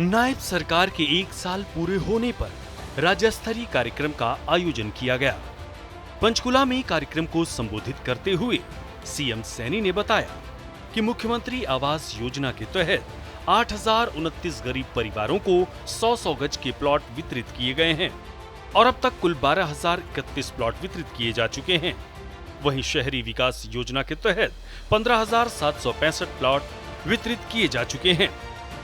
नायब सरकार के 1 साल पूरे होने पर राज्य स्तरीय कार्यक्रम का आयोजन किया गया। पंचकुला में कार्यक्रम को संबोधित करते हुए सीएम सैनी ने बताया कि मुख्यमंत्री आवास योजना के तहत 8029 गरीब परिवारों को 100-100 गज के प्लॉट वितरित किए गए हैं और अब तक कुल 12,031 प्लॉट वितरित किए जा चुके हैं। वहीं शहरी विकास योजना के तहत 15,765 प्लॉट वितरित किए जा चुके हैं।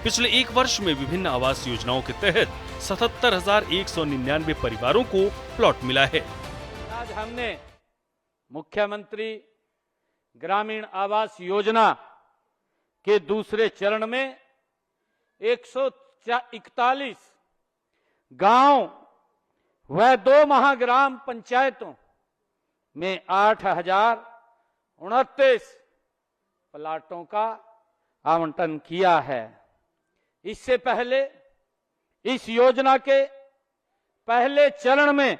पिछले 1 वर्ष में विभिन्न आवास योजनाओं के तहत 77,199 परिवारों को प्लॉट मिला है। आज हमने मुख्यमंत्री ग्रामीण आवास योजना के दूसरे चरण में 141 गांव व 2 महाग्राम पंचायतों में 8,029 प्लाटों का आवंटन किया है। इससे पहले इस योजना के पहले चरण में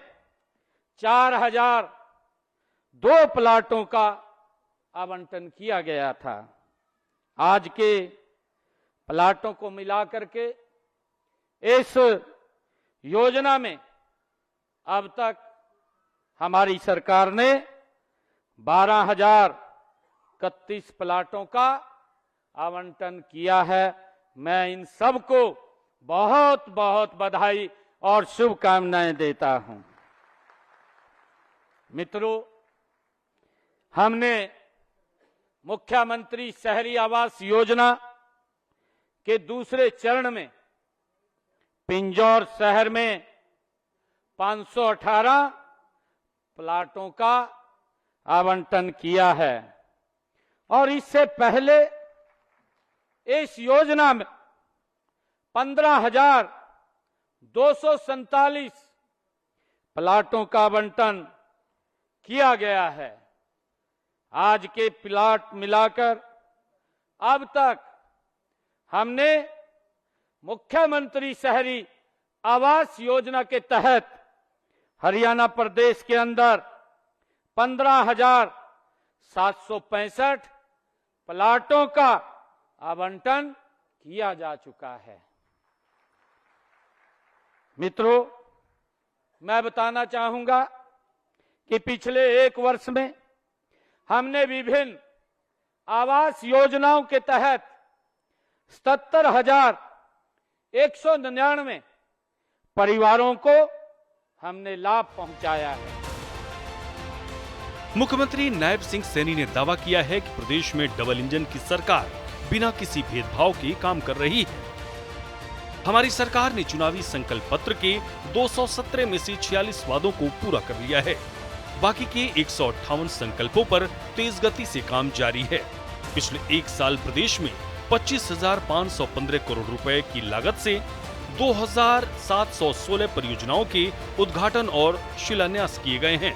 4,002 प्लाटों का आवंटन किया गया था। आज के प्लाटों को मिलाकर के इस योजना में अब तक हमारी सरकार ने 12,031 प्लाटों का आवंटन किया है। मैं इन सबको बहुत बहुत बधाई और शुभकामनाएं देता हूं। मित्रों, हमने मुख्यमंत्री शहरी आवास योजना के दूसरे चरण में पिंजौर शहर में 518 प्लाटों का आवंटन किया है और इससे पहले इस योजना में 15,247 प्लाटों का आवंटन किया गया है। आज के प्लाट मिलाकर अब तक हमने मुख्यमंत्री शहरी आवास योजना के तहत हरियाणा प्रदेश के अंदर 15,765 प्लाटों का आवंटन किया जा चुका है। मित्रों, मैं बताना चाहूंगा कि पिछले 1 वर्ष में हमने विभिन्न आवास योजनाओं के तहत 77,199 परिवारों को हमने लाभ पहुंचाया है। मुख्यमंत्री नायब सिंह सैनी ने दावा किया है कि प्रदेश में डबल इंजन की सरकार बिना किसी भेदभाव के काम कर रही है। हमारी सरकार ने चुनावी संकल्प पत्र के 217 में से 46 वादों को पूरा कर लिया है। बाकी के 158 संकल्पों पर तेज गति से काम जारी है। पिछले 1 साल प्रदेश में 25,515 करोड़ रुपए की लागत से 2,716 परियोजनाओं के उद्घाटन और शिलान्यास किए गए हैं।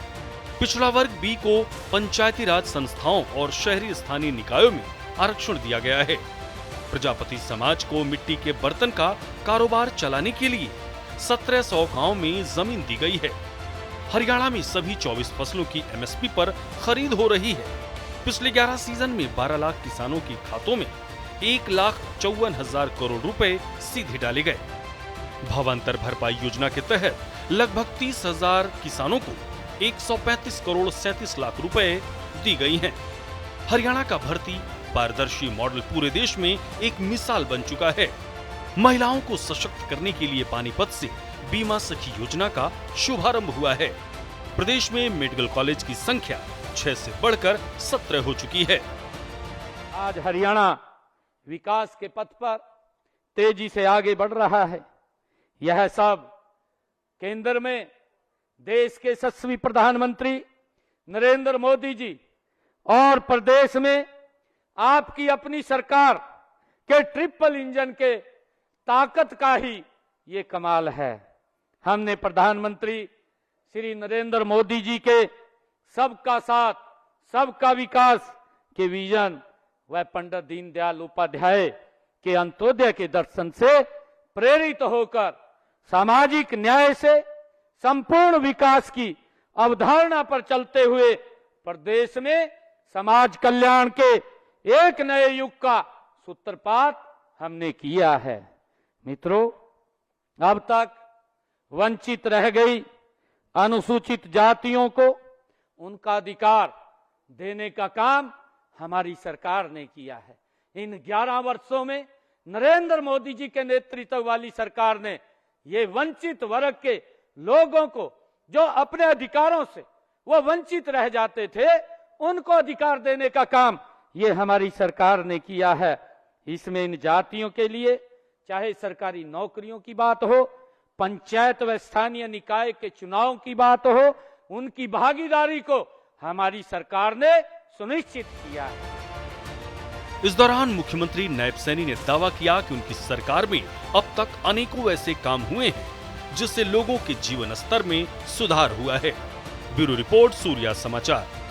पिछड़ा वर्ग बी को पंचायती राज संस्थाओं और शहरी स्थानीय निकायों में आरक्षण दिया गया है। प्रजापति समाज को मिट्टी के बर्तन का कारोबार चलाने के लिए 1700 गाँव में जमीन दी गई है। हरियाणा में सभी 24 फसलों की एमएसपी पर खरीद हो रही है। पिछले 11 सीजन में 12 लाख किसानों के खातों में 1,54,000 करोड़ रुपए सीधे डाले गए। भावांतर भरपाई योजना के तहत लगभग 30,000 किसानों को 135 करोड़ 37 लाख रुपए दी गई हैं। हरियाणा का भर्ती पारदर्शी मॉडल पूरे देश में एक मिसाल बन चुका है। महिलाओं को सशक्त करने के लिए पानीपत से बीमा सखी योजना का शुभारंभ हुआ है। प्रदेश में मेडिकल कॉलेज की संख्या 6 से बढ़कर 17 हो चुकी है। आज हरियाणा विकास के पथ पर तेजी से आगे बढ़ रहा है। यह सब केंद्र में देश के यशस्वी प्रधानमंत्री नरेंद्र मोदी जी और प्रदेश में आपकी अपनी सरकार के ट्रिपल इंजन के ताकत का ही ये कमाल है। हमने प्रधानमंत्री श्री नरेंद्र मोदी जी के सबका साथ सबका विकास के विजन व पंडित दीनदयाल उपाध्याय के अंत्योदय के दर्शन से प्रेरित होकर सामाजिक न्याय से संपूर्ण विकास की अवधारणा पर चलते हुए प्रदेश में समाज कल्याण के एक नए युग का सूत्रपात हमने किया है। मित्रों, अब तक वंचित रह गई अनुसूचित जातियों को उनका अधिकार देने का काम हमारी सरकार ने किया है। इन 11 वर्षों में नरेंद्र मोदी जी के नेतृत्व वाली सरकार ने ये वंचित वर्ग के लोगों को, जो अपने अधिकारों से वो वंचित रह जाते थे, उनको अधिकार देने का काम ये हमारी सरकार ने किया है। इसमें इन जातियों के लिए चाहे सरकारी नौकरियों की बात हो, पंचायत व स्थानीय निकाय के चुनाव की बात हो, उनकी भागीदारी को हमारी सरकार ने सुनिश्चित किया है। इस दौरान मुख्यमंत्री नायब सैनी ने दावा किया कि उनकी सरकार में अब तक अनेकों ऐसे काम हुए हैं जिससे लोगों के जीवन स्तर में सुधार हुआ है। ब्यूरो रिपोर्ट, सूर्या समाचार।